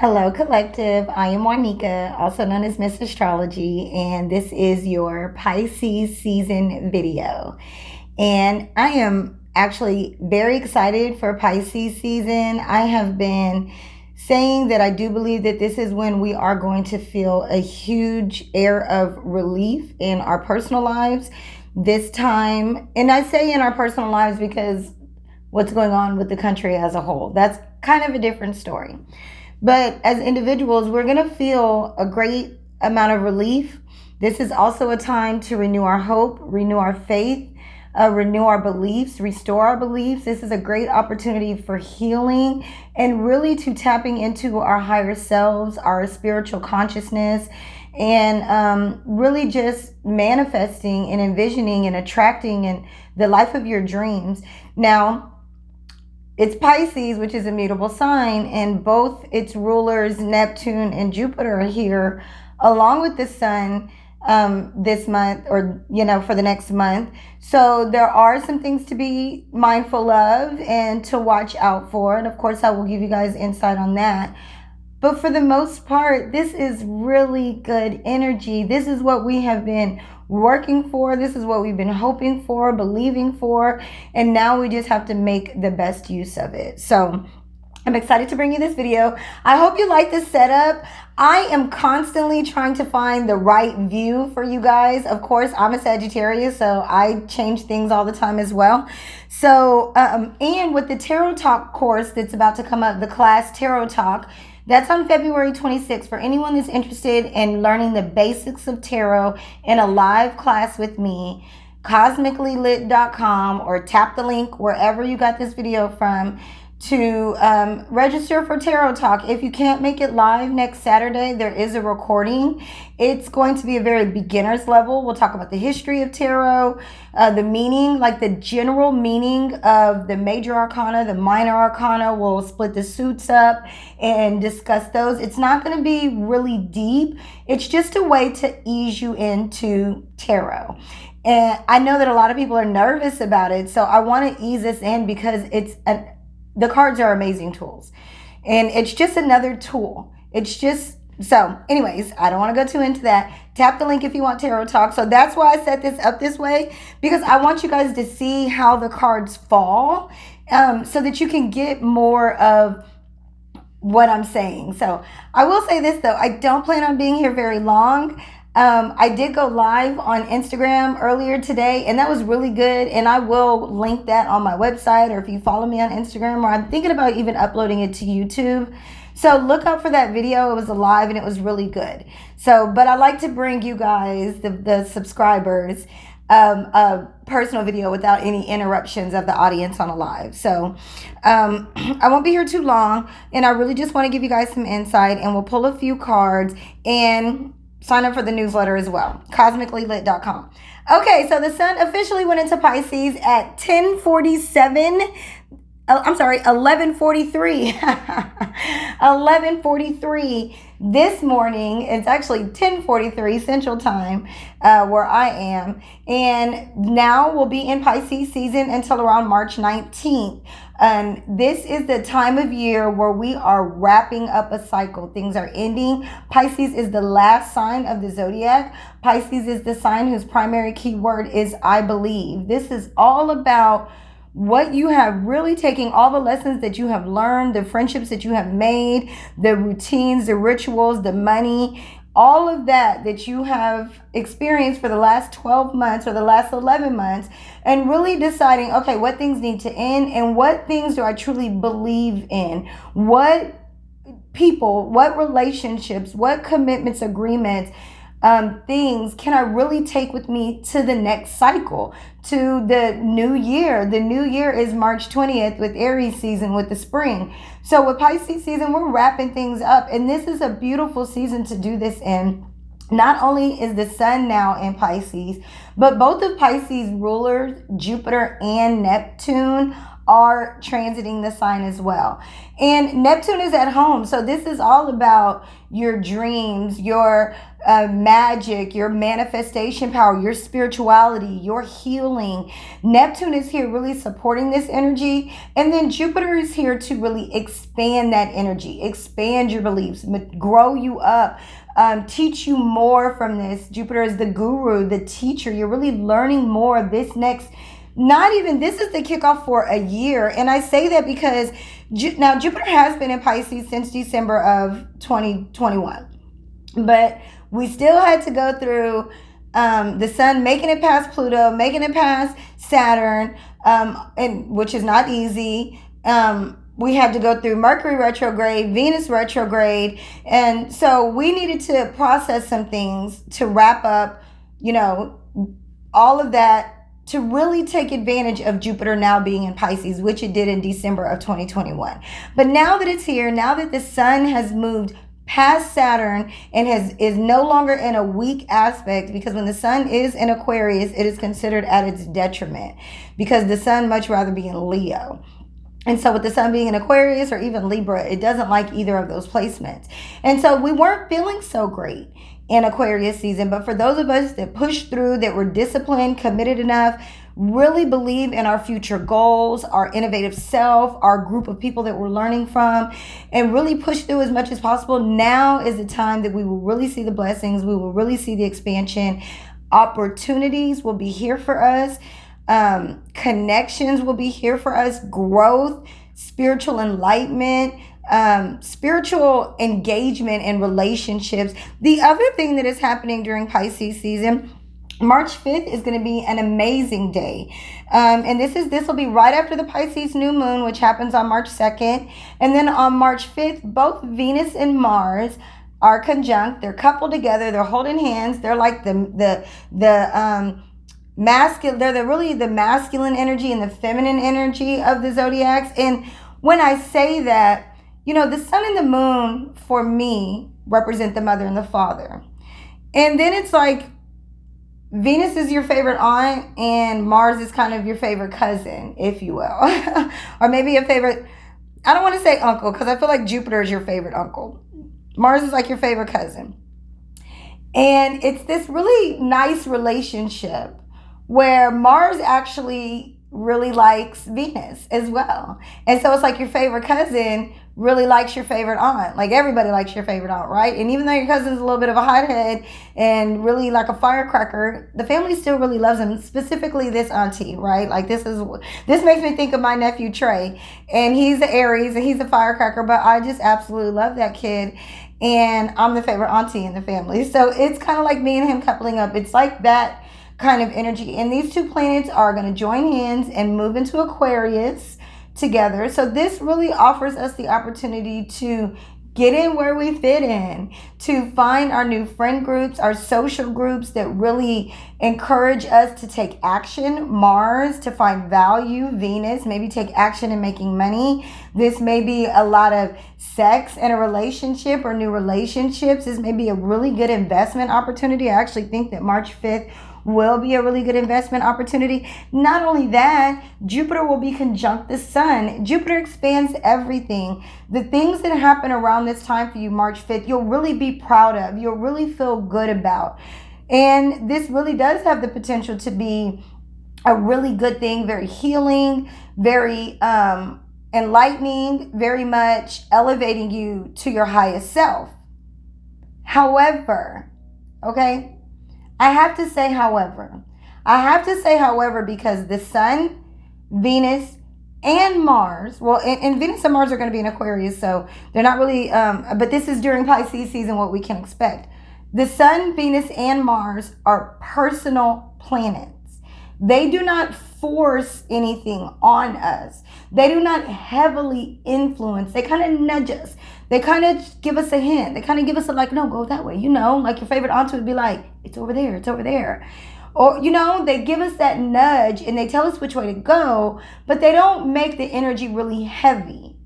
Hello, collective. I am Juanica, also known as Miss Astrology, and this is your Pisces season video. And I am actually very excited for Pisces season. I have been saying that I do believe that this is when we are going to feel a huge air of relief in our personal lives this time. And I say in our personal lives because what's going on with the country as a whole, that's kind of a different story. But as individuals, we're going to feel a great amount of relief. This is also a time to renew our hope, renew our faith, renew our beliefs, restore our beliefs. This is a great opportunity for healing and really to tapping into our higher selves, our spiritual consciousness, and really just manifesting and envisioning and attracting in the life of your dreams. Now, it's Pisces, which is a mutable sign, and both its rulers, Neptune and Jupiter, are here along with the sun this month, or for the next month. So there are some things to be mindful of and to watch out for, and of course I will give you guys insight on that. But for the most part, this is really good energy. This is what we have been working for. This is what we've been hoping for, believing for. And now we just have to make the best use of it. So I'm excited to bring you this video. I hope you like this setup. I am constantly trying to find the right view for you guys. Of course, I'm a Sagittarius, so I change things all the time as well. So, and with the Tarot Talk course that's about to come up, the class Tarot Talk, that's on February 26th. For anyone that's interested in learning the basics of tarot in a live class with me, cosmicallylit.com, or tap the link wherever you got this video from to register for Tarot Talk. If you can't make it live next Saturday, there is a recording. It's going to be a very beginner's level. We'll talk about the history of tarot, the meaning, like the general meaning of the major arcana, the minor arcana. We'll split the suits up and discuss those. It's not going to be really deep. It's just a way to ease you into tarot. And I know that a lot of people are nervous about it, so I want to ease this in because the cards are amazing tools, and it's just another tool. So anyways, I don't want to go too into that. Tap the link if you want Tarot Talk. So that's why I set this up this way, because I want you guys to see how the cards fall, so that you can get more of what I'm saying. So I will say this though, I don't plan on being here very long. I did go live on Instagram earlier today, and that was really good, and I will link that on my website, or if you follow me on Instagram, or I'm thinking about even uploading it to YouTube. So look out for that video. It was live and it was really good. So, but I like to bring you guys, the subscribers, a personal video without any interruptions of the audience on a live. So I won't be here too long, and I really just want to give you guys some insight, and we'll pull a few cards and sign up for the newsletter as well, cosmicallylit.com. Okay, so the sun officially went into Pisces at 11:43. 11:43 this morning. It's actually 10:43 Central Time where I am. And now we'll be in Pisces season until around March 19th. And this is the time of year where we are wrapping up a cycle. Things are ending. Pisces is the last sign of the zodiac. Pisces is the sign whose primary keyword is I believe. This is all about what you have really taking all the lessons that you have learned, the friendships that you have made, the routines, the rituals, the money, all of that you have experienced for the last 12 months or the last 11 months, and really deciding, okay, what things need to end and what things do I truly believe in? What people, what relationships, what commitments, agreements, things can I really take with me to the next cycle, to the new year. The new year is March 20th with Aries season, with the spring. So with Pisces season, we're wrapping things up, and this is a beautiful season to do this in. Not only is the sun now in Pisces, but both of Pisces rulers, Jupiter and Neptune, are transiting the sign as well. And Neptune is at home. So this is all about your dreams, your magic, your manifestation power, your spirituality, your healing. Neptune is here really supporting this energy. And then Jupiter is here to really expand that energy, expand your beliefs, grow you up, teach you more from this. Jupiter is the guru, the teacher. You're really learning more of this next. This is the kickoff for a year. And I say that because now Jupiter has been in Pisces since December of 2021. But we still had to go through the sun making it past Pluto, making it past Saturn, and which is not easy. We had to go through Mercury retrograde, Venus retrograde. And so we needed to process some things to wrap up, all of that, to really take advantage of Jupiter now being in Pisces, which it did in December of 2021. But now that it's here, now that the sun has moved past Saturn and is no longer in a weak aspect, because when the sun is in Aquarius, it is considered at its detriment because the sun much rather be in Leo. And so with the sun being in Aquarius or even Libra, it doesn't like either of those placements. And so we weren't feeling so great in Aquarius season. But for those of us that pushed through, that were disciplined, committed enough, really believe in our future goals, our innovative self, our group of people that we're learning from, and really push through as much as possible, now is the time that we will really see the blessings. We will really see the expansion. Opportunities will be here for us. Connections will be here for us. Growth, spiritual enlightenment, spiritual engagement and relationships. The other thing that is happening during Pisces season, March 5th is going to be an amazing day. And this will be right after the Pisces new moon, which happens on March 2nd. And then on March 5th, both Venus and Mars are conjunct. They're coupled together. They're holding hands. They're like the masculine. They're really the masculine energy and the feminine energy of the zodiacs. And when I say that, the sun and the moon for me represent the mother and the father. And then it's like Venus is your favorite aunt and Mars is kind of your favorite cousin, if you will. Or maybe a favorite, I don't want to say uncle, because I feel like Jupiter is your favorite uncle. Mars is like your favorite cousin. And it's this really nice relationship where Mars actually really likes Venus as well. And so it's like your favorite cousin really likes your favorite aunt. Like everybody likes your favorite aunt, right? And even though your cousin's a little bit of a hothead and really like a firecracker, the family still really loves him, specifically this auntie, right? Like this makes me think of my nephew Trey, and he's an Aries and he's a firecracker, but I just absolutely love that kid. And I'm the favorite auntie in the family. So it's kind of like me and him coupling up. It's like that kind of energy. And these two planets are going to join hands and move into Aquarius together. So this really offers us the opportunity to get in where we fit in, to find our new friend groups, our social groups that really encourage us to take action. Mars, to find value. Venus, maybe take action in making money. This may be a lot of sex in a relationship or new relationships. This may be a really good investment opportunity. I actually think that March 5th will be a really good investment opportunity. Not only that, Jupiter will be conjunct the sun. Jupiter expands everything. The things that happen around this time for you, March 5th, you'll really be proud of. You'll really feel good about. And this really does have the potential to be a really good thing, very healing, very enlightening, very much elevating you to your highest self. However, okay, I have to say however because the sun, Venus, and Mars, and Venus and Mars are going to be in Aquarius, so they're not really, but this is during Pisces season, what we can expect. The sun, Venus, and Mars are personal planets. They do not force anything on us. They do not heavily influence. They kind of nudge us. They kind of give us a hint. They kind of give us a like, no, go that way. Like your favorite aunt would be like, it's over there, it's over there. Or, they give us that nudge and they tell us which way to go, but they don't make the energy really heavy.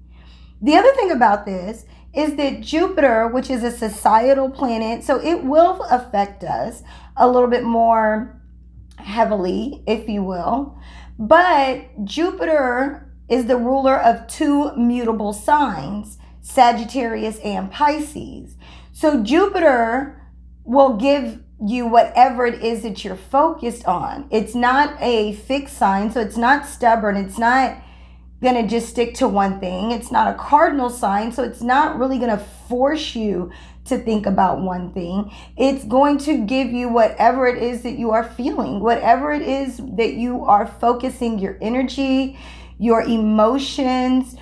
The other thing about this is that Jupiter, which is a societal planet, so it will affect us a little bit more heavily, if you will. But Jupiter is the ruler of two mutable signs, Sagittarius and Pisces. So Jupiter will give you whatever it is that you're focused on. It's not a fixed sign, so it's not stubborn. It's not going to just stick to one thing. It's not a cardinal sign, so it's not really going to force you to think about one thing. It's going to give you whatever it is that you are feeling, whatever it is that you are focusing your energy, your emotions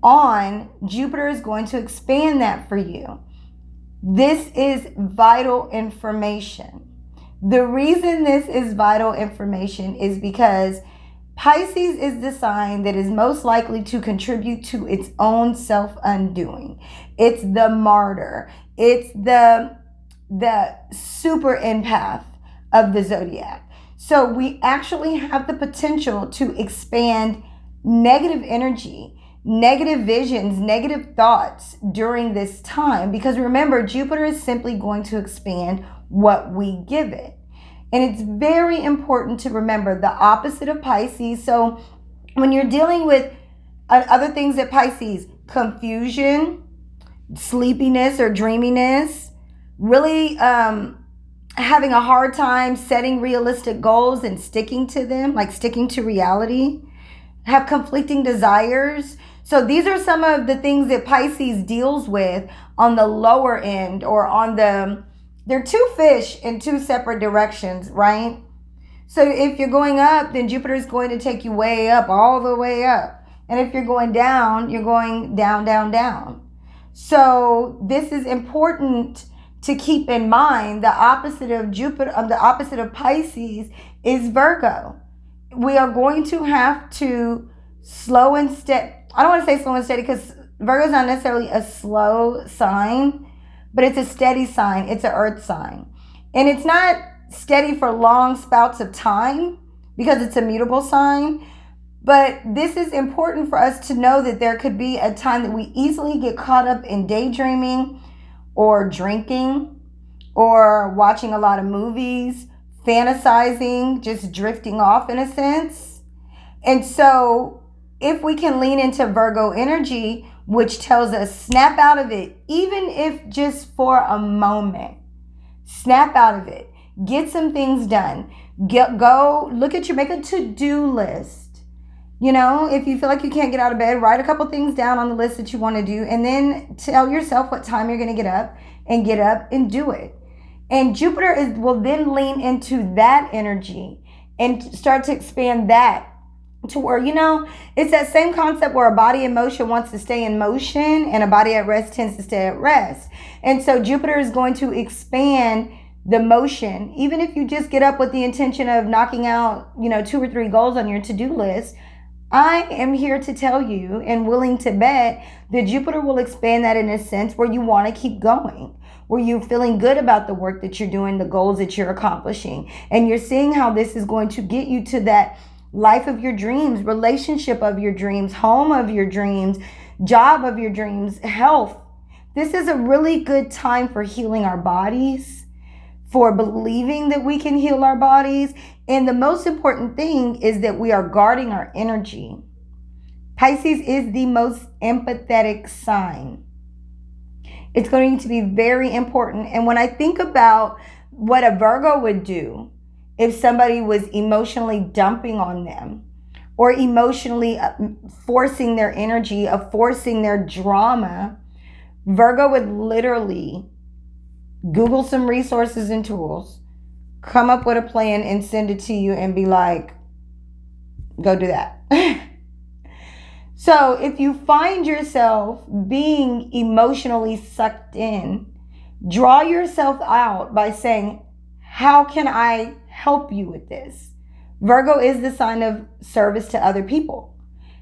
on. Jupiter is going to expand that for you. This is vital information. The reason this is vital information is because Pisces is the sign that is most likely to contribute to its own self-undoing. It's the martyr. It's the super empath of the zodiac. So we actually have the potential to expand negative energy, negative visions, negative thoughts during this time. Because remember, Jupiter is simply going to expand what we give it. And it's very important to remember the opposite of Pisces. So when you're dealing with other things at Pisces, confusion, sleepiness or dreaminess, really having a hard time setting realistic goals and sticking to them, like sticking to reality, have conflicting desires. So these are some of the things that Pisces deals with on the lower end, or on they're two fish in two separate directions, right? So if you're going up, then Jupiter is going to take you way up, all the way up. And if you're going down, you're going down, down, down. So this is important to keep in mind. The opposite of Jupiter, the opposite of Pisces is Virgo. We are going to have to slow and steady. I don't want to say slow and steady because Virgo is not necessarily a slow sign, but it's a steady sign. It's an earth sign. And it's not steady for long spouts of time because it's a mutable sign. But this is important for us to know that there could be a time that we easily get caught up in daydreaming or drinking or watching a lot of movies, fantasizing, just drifting off in a sense. And so if we can lean into Virgo energy, which tells us snap out of it, even if just for a moment, snap out of it, get some things done, go look at make a to-do list. You know, if you feel like you can't get out of bed, write a couple things down on the list that you want to do, and then tell yourself what time you're going to get up and do it. And Jupiter will then lean into that energy and start to expand that to where, you know, it's that same concept where a body in motion wants to stay in motion and a body at rest tends to stay at rest. And so Jupiter is going to expand the motion. Even if you just get up with the intention of knocking out, 2 or 3 goals on your to-do list, I am here to tell you and willing to bet that Jupiter will expand that in a sense where you want to keep going, where you're feeling good about the work that you're doing, the goals that you're accomplishing. And you're seeing how this is going to get you to that life of your dreams, relationship of your dreams, home of your dreams, job of your dreams, health. This is a really good time for healing our bodies, for believing that we can heal our bodies. And the most important thing is that we are guarding our energy. Pisces is the most empathetic sign. It's going to be very important. And when I think about what a Virgo would do if somebody was emotionally dumping on them or emotionally forcing their energy, forcing their drama, Virgo would literally Google some resources and tools, come up with a plan and send it to you and be like, go do that. So if you find yourself being emotionally sucked in, draw yourself out by saying, how can I help you with this? Virgo is the sign of service to other people,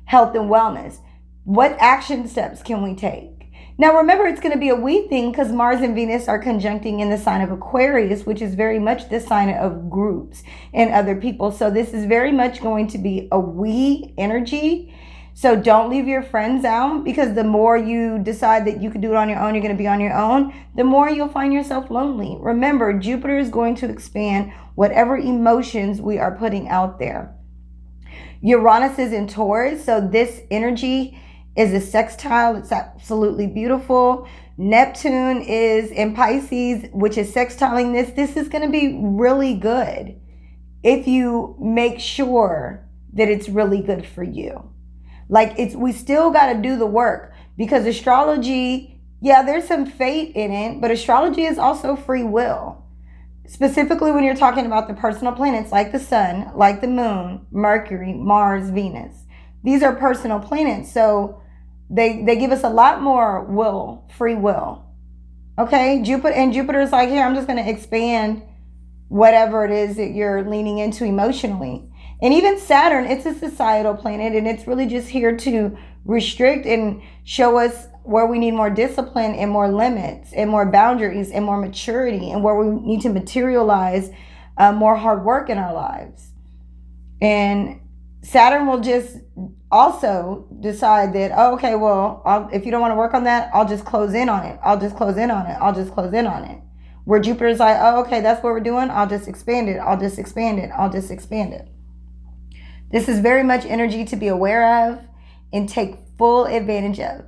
health and wellness. What action steps can we take? Now, remember, it's going to be a we thing because Mars and Venus are conjuncting in the sign of Aquarius, which is very much the sign of groups and other people. So this is very much going to be a we energy. So don't leave your friends out, because the more you decide that you can do it on your own, you're going to be on your own, the more you'll find yourself lonely. Remember, Jupiter is going to expand whatever emotions we are putting out there. Uranus is in Taurus, so this energy is a sextile. It's absolutely beautiful. Neptune is in Pisces, which is sextiling this. This is going to be really good if you make sure that it's really good for you. Like, we still got to do the work, because astrology, yeah, there's some fate in it, but astrology is also free will. Specifically when you're talking about the personal planets like the sun, like the moon, Mercury, Mars, Venus. These are personal planets, so they give us a lot more will, free will. Okay, Jupiter's like, here, I'm just going to expand whatever it is that you're leaning into emotionally. And even Saturn, it's a societal planet, and it's really just here to restrict and show us where we need more discipline and more limits and more boundaries and more maturity, and where we need to materialize more hard work in our lives. And Saturn will just also decide that, oh, okay, well, if you don't want to work on that, I'll just close in on it. I'll just close in on it. I'll just close in on it. Where Jupiter's like, oh, okay, that's what we're doing. I'll just expand it. I'll just expand it. I'll just expand it. This is very much energy to be aware of and take full advantage of.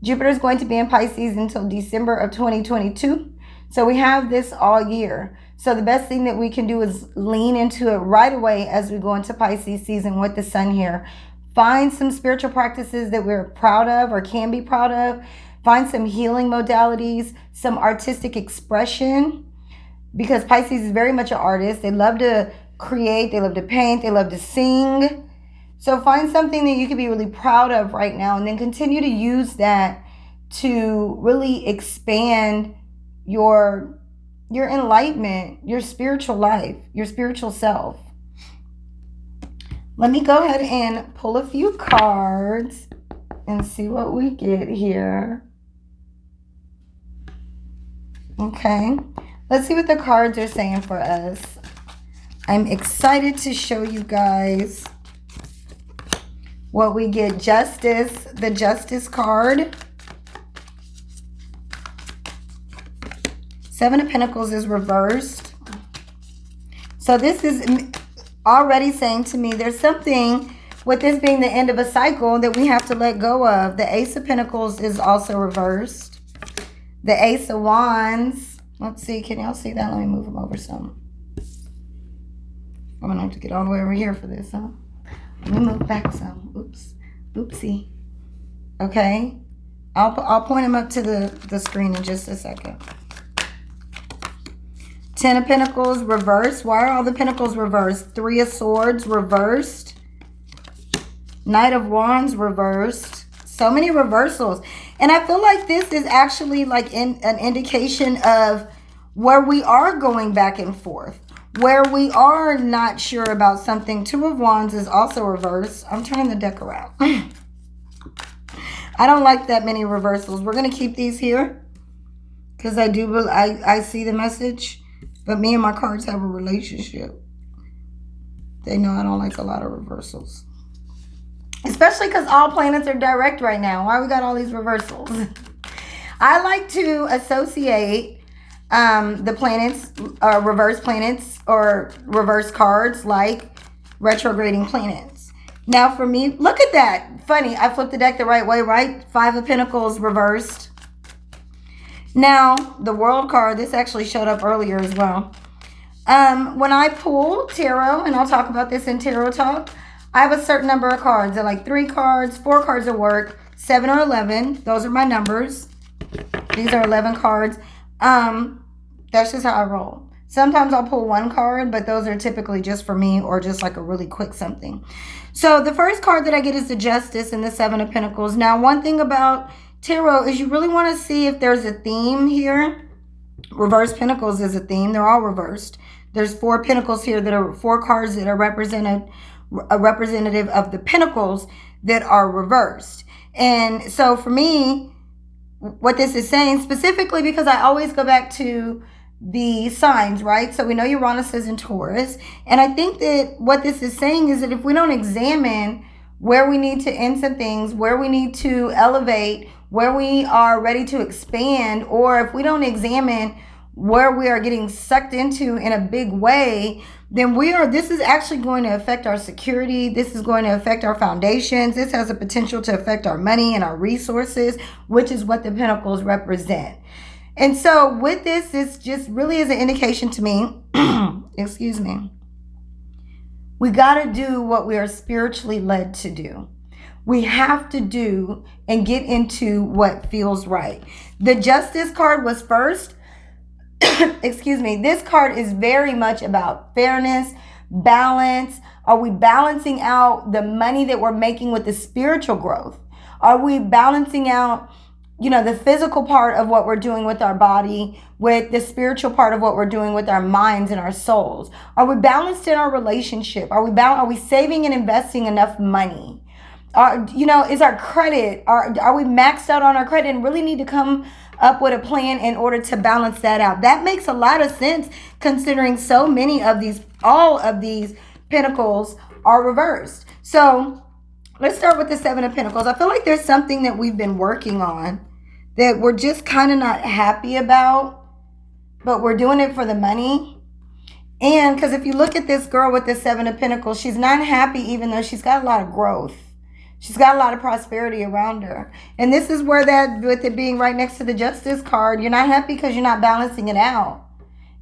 Jupiter is going to be in Pisces until December of 2022. So we have this all year. So the best thing that we can do is lean into it right away as we go into Pisces season with the sun here. Find some spiritual practices that we're proud of or can be proud of. Find some healing modalities, some artistic expression, because Pisces is very much an artist. They love to create, they love to paint, they love to sing. So find something that you can be really proud of right now, and then continue to use that to really expand your enlightenment, your spiritual life, your spiritual self. Let me go ahead and pull a few cards and see what we get here. Okay, let's see what the cards are saying for us. I'm excited to show you guys what we get. Justice, the Justice card. Seven of Pentacles is reversed. So this is already saying to me there's something with this being the end of a cycle that we have to let go of. The Ace of Pentacles is also reversed. The Ace of Wands. Let's see. Can y'all see that? Let me move them over some. I'm going to have to get all the way over here for this, huh? Let me move back some. Oops. Oopsie. Okay. I'll point them up to the screen in just a second. Ten of Pentacles reversed. Why are all the Pentacles reversed? Three of Swords reversed. Knight of Wands reversed. So many reversals. And I feel like this is actually like an indication of where we are going back and forth, where we are not sure about something. Two of Wands is also reversed. I'm turning the deck around. I don't like that many reversals. We're going to keep these here because I see the message. But me and my cards have a relationship. They know I don't like a lot of reversals. Especially because all planets are direct right now. Why we got all these reversals? I like to associate the planets, reverse planets, or reverse cards like retrograding planets. Now for me, look at that. Funny, I flipped the deck the right way, right? Five of Pentacles reversed. Now, the World card, this actually showed up earlier as well. When I pull tarot, and I'll talk about this in Tarot Talk, I have a certain number of cards. They're like 3 cards, 4 cards at work, 7 or 11. Those are my numbers. These are 11 cards. That's just how I roll. Sometimes I'll pull 1 card, but those are typically just for me or just like a really quick something. So the first card that I get is the Justice and the 7 of Pentacles. Now, one thing about tarot is you really want to see if there's a theme here. Reverse Pentacles is a theme. They're all reversed. There's 4 Pentacles here that are 4 cards that are representative of the Pentacles that are reversed. And so for me, what this is saying specifically, because I always go back to the signs, right? So we know Uranus is in Taurus. And I think that what this is saying is that if we don't examine where we need to end some things, where we need to elevate, where we are ready to expand, or if we don't examine where we are getting sucked into in a big way, then this is actually going to affect our security. This is going to affect our foundations. This has a potential to affect our money and our resources, which is what the Pentacles represent. And so with this just really is an indication to me, excuse me, we got to do what we are spiritually led to do. We have to do and get into what feels right. The Justice card was first. Excuse me. This card is very much about fairness, balance. Are we balancing out the money that we're making with the spiritual growth? Are we balancing out, the physical part of what we're doing with our body with the spiritual part of what we're doing with our minds and our souls? Are we balanced in our relationship? Are we saving and investing enough money? Is our credit, are we maxed out on our credit and really need to come up with a plan in order to balance that out? That makes a lot of sense considering so many of all of these Pentacles are reversed. So let's start with the Seven of Pentacles. I feel like there's something that we've been working on that we're just kind of not happy about, but we're doing it for the money. And because if you look at this girl with the Seven of Pentacles, she's not happy even though she's got a lot of growth. She's got a lot of prosperity around her. And this is where that, with it being right next to the Justice card, you're not happy because you're not balancing it out.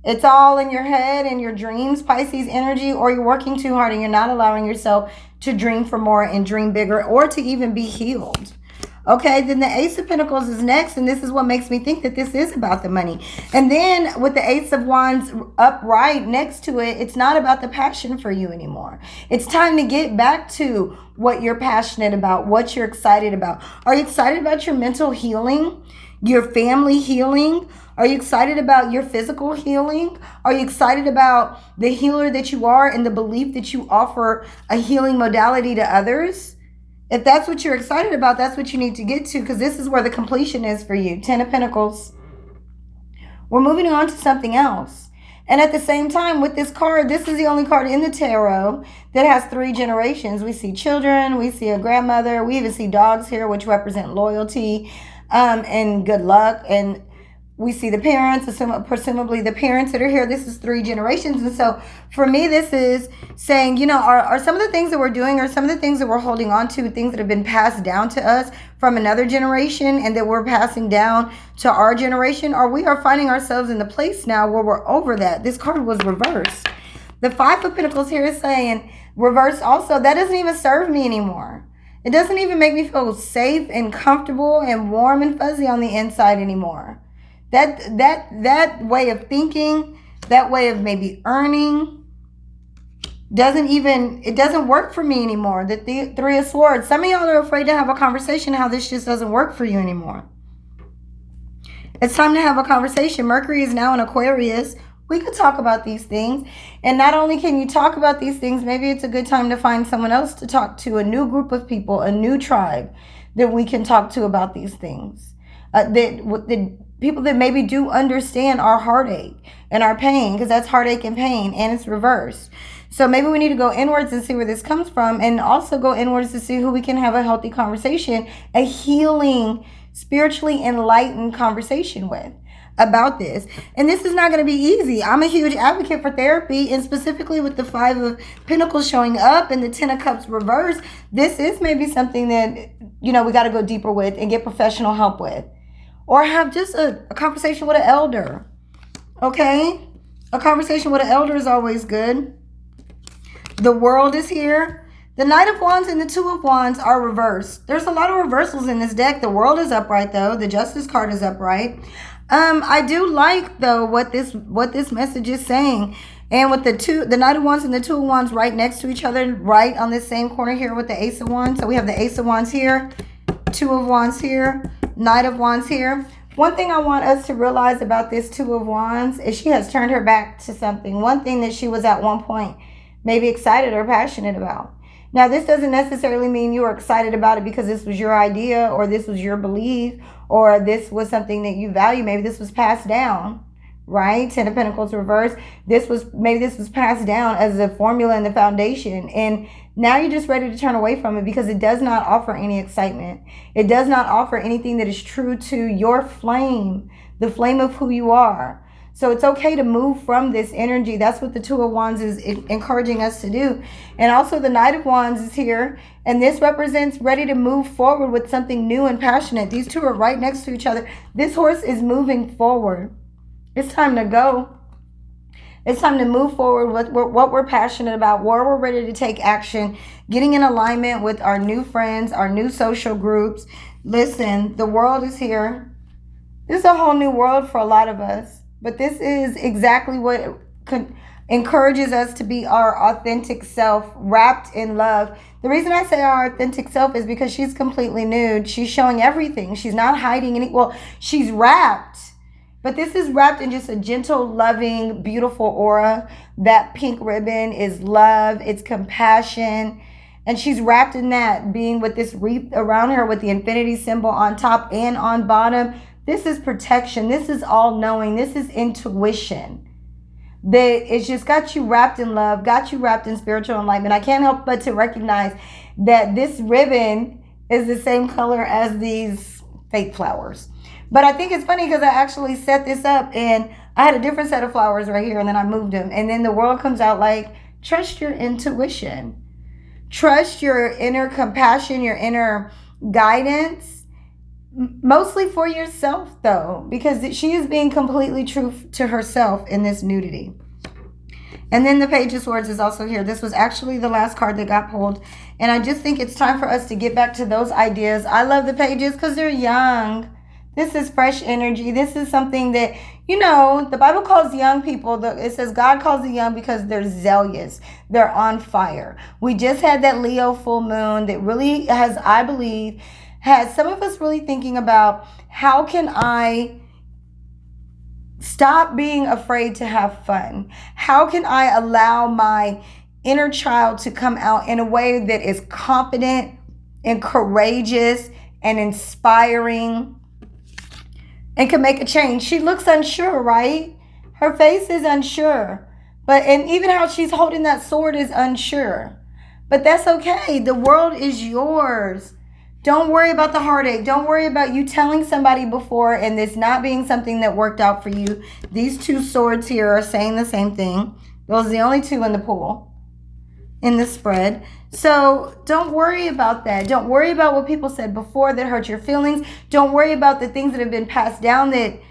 It's all in your head and your dreams, Pisces energy, or you're working too hard and you're not allowing yourself to dream for more and dream bigger or to even be healed. Okay, then the Ace of Pentacles is next, and this is what makes me think that this is about the money. And then with the Ace of Wands upright next to it, it's not about the passion for you anymore. It's time to get back to what you're passionate about, what you're excited about. Are you excited about your mental healing, your family healing? Are you excited about your physical healing? Are you excited about the healer that you are and the belief that you offer a healing modality to others? If that's what you're excited about, that's what you need to get to, because this is where the completion is for you. Ten of Pentacles. We're moving on to something else. And at the same time, with this card, this is the only card in the tarot that has 3 generations. We see children, we see a grandmother, we even see dogs here, which represent loyalty and good luck. And we see the parents, presumably the parents that are here. This is 3 generations. And so for me, this is saying, are some of the things that we're doing or some of the things that we're holding on to, things that have been passed down to us from another generation and that we're passing down to our generation, or we are finding ourselves in the place now where we're over that. This card was reversed. The 5 of Pentacles here is saying reverse also. That doesn't even serve me anymore. It doesn't even make me feel safe and comfortable and warm and fuzzy on the inside anymore. That way of thinking, that way of maybe earning, it doesn't work for me anymore. The 3 of Swords. Some of y'all are afraid to have a conversation how this just doesn't work for you anymore. It's time to have a conversation. Mercury is now in Aquarius. We could talk about these things. And not only can you talk about these things, maybe it's a good time to find someone else to talk to, a new group of people, a new tribe that we can talk to about these things. The people that maybe do understand our heartache and our pain, because that's heartache and pain, and it's reversed. So maybe we need to go inwards and see where this comes from, and also go inwards to see who we can have a healthy conversation, a healing, spiritually enlightened conversation with about this. And this is not going to be easy. I'm a huge advocate for therapy, and specifically with the 5 of Pentacles showing up and the 10 of Cups reversed, this is maybe something that, we got to go deeper with and get professional help with. Or have just a conversation with an elder. Okay? A conversation with an elder is always good. The World is here. The Knight of Wands and the 2 of Wands are reversed. There's a lot of reversals in this deck. The World is upright, though. The Justice card is upright. I do like, though, what this message is saying. And with the Knight of Wands and the 2 of Wands right next to each other, right on this same corner here with the Ace of Wands. So we have the Ace of Wands here, 2 of Wands here, Knight of Wands here. One thing I want us to realize about this 2 of Wands is she has turned her back to something. One thing that she was at one point maybe excited or passionate about. Now, this doesn't necessarily mean you were excited about it because this was your idea or this was your belief or this was something that you value. Maybe this was passed down, right? 10 of Pentacles reversed. Maybe this was passed down as a formula in the foundation. And now you're just ready to turn away from it because it does not offer any excitement. It does not offer anything that is true to your flame, the flame of who you are. So it's okay to move from this energy. That's what the Two of Wands is encouraging us to do. And also the Knight of Wands is here. And this represents ready to move forward with something new and passionate. These two are right next to each other. This horse is moving forward. It's time to go. It's time to move forward with what we're passionate about, where we're ready to take action, getting in alignment with our new friends, our new social groups. Listen, the world is here. This is a whole new world for a lot of us. But this is exactly what encourages us to be our authentic self, wrapped in love. The reason I say our authentic self is because she's completely nude. She's showing everything. She's not hiding any. Well, she's wrapped. But this is wrapped in just a gentle, loving, beautiful aura. That pink ribbon is love. It's compassion. And she's wrapped in that, being with this wreath around her with the infinity symbol on top and on bottom. This is protection. This is all knowing. This is intuition. That it's just got you wrapped in love, got you wrapped in spiritual enlightenment. I can't help but to recognize that this ribbon is the same color as these fake flowers. But I think it's funny because I actually set this up and I had a different set of flowers right here and then I moved them. And then the world comes out like, trust your intuition. Trust your inner compassion, your inner guidance. Mostly for yourself though, because she is being completely true to herself in this nudity. And then the Page of Swords is also here. This was actually the last card that got pulled. And I just think it's time for us to get back to those ideas. I love the pages because they're young. This is fresh energy. This is something that, you know, the Bible calls young people, it says God calls the young because they're zealous. They're on fire. We just had that Leo full moon that really has, I believe, has some of us really thinking about how can I stop being afraid to have fun? How can I allow my inner child to come out in a way that is confident and courageous and inspiring and can make a change? She looks unsure, right? Her face is unsure. And even how she's holding that sword is unsure. But that's okay. The world is yours. Don't worry about the heartache. Don't worry about you telling somebody before and this not being something that worked out for you. These two swords here are saying the same thing. Those are the only two in the pool, in the spread. So don't worry about that. Don't worry about what people said before that hurt your feelings. Don't worry about the things that have been passed down that it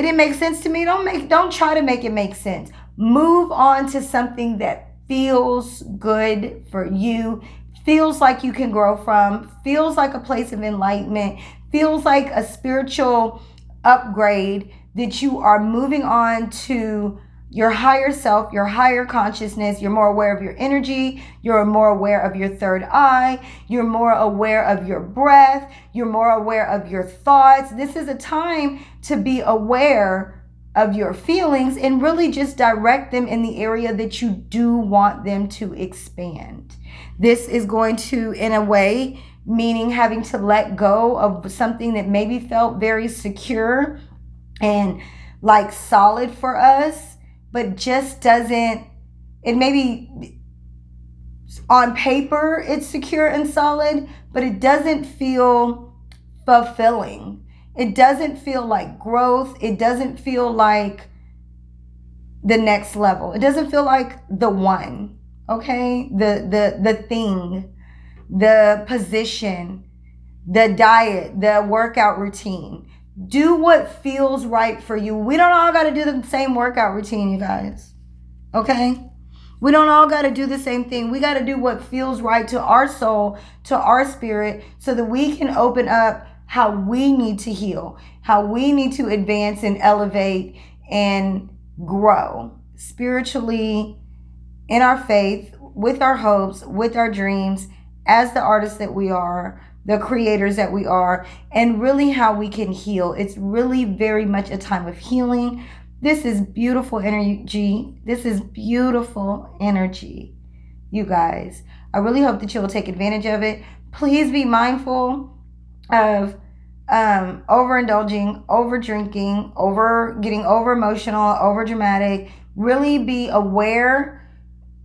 didn't make sense to me. Don't try to make it make sense. Move on to something that feels good for you, feels like you can grow from, feels like a place of enlightenment, feels like a spiritual upgrade, that you are moving on to your higher self, your higher consciousness. You're more aware of your energy. You're more aware of your third eye. You're more aware of your breath. You're more aware of your thoughts. This is a time to be aware of your feelings and really just direct them in the area that you do want them to expand. This is going to, in a way, meaning having to let go of something that maybe felt very secure and like solid for us, but just doesn't, it maybe on paper it's secure and solid, but it doesn't feel fulfilling. It doesn't feel like growth. It doesn't feel like the next level. It doesn't feel like the one, okay? The thing, the position, the diet, the workout routine. Do what feels right for you. We don't all got to do the same workout routine, you guys. Okay? We don't all got to do the same thing. We got to do what feels right to our soul, to our spirit, so that we can open up how we need to heal, how we need to advance and elevate and grow spiritually, in our faith, with our hopes, with our dreams, as the artists that we are, the creators that we are, and really how we can heal. It's really very much a time of healing. This is beautiful energy. This is beautiful energy, you guys. I really hope that you will take advantage of it. Please be mindful of overindulging, over drinking, getting over emotional, over dramatic. Really be aware.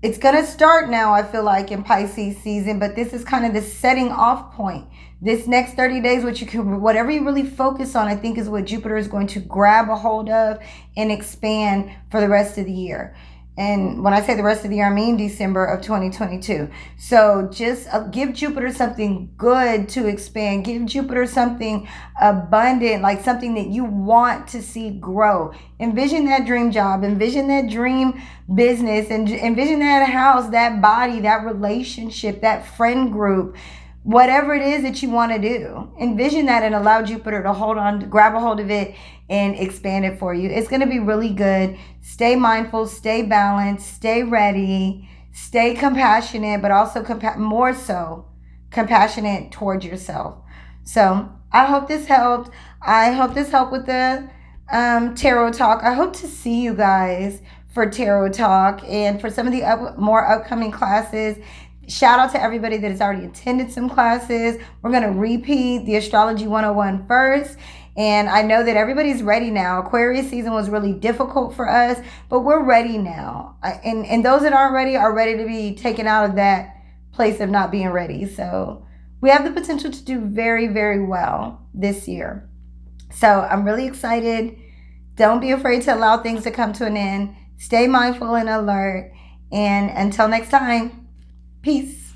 It's going to start now, I feel like, in Pisces season, but this is kind of the setting off point. this next 30 days, whatever you really focus on, I think is what Jupiter is going to grab a hold of and expand for the rest of the year. And when I say the rest of the year, I mean December of 2022. So just give Jupiter something good to expand. Give Jupiter something abundant, like something that you want to see grow. Envision that dream job. Envision that dream business. And envision that house, that body, that relationship, that friend group. Whatever it is that you want to do, envision that and allow Jupiter to grab a hold of it and expand it for you. It's going to be really good. Stay mindful, stay balanced, stay ready, stay compassionate, but also more so compassionate towards yourself. So I hope this helped. I hope this helped with the tarot talk. I hope to see you guys for tarot talk and for some of the more upcoming classes. Shout out to everybody that has already attended some classes. We're going to repeat the Astrology 101 first. And I know that everybody's ready now. Aquarius season was really difficult for us, but we're ready now. And those that aren't ready are ready to be taken out of that place of not being ready. So we have the potential to do very, very well this year. So I'm really excited. Don't be afraid to allow things to come to an end. Stay mindful and alert. And until next time, peace.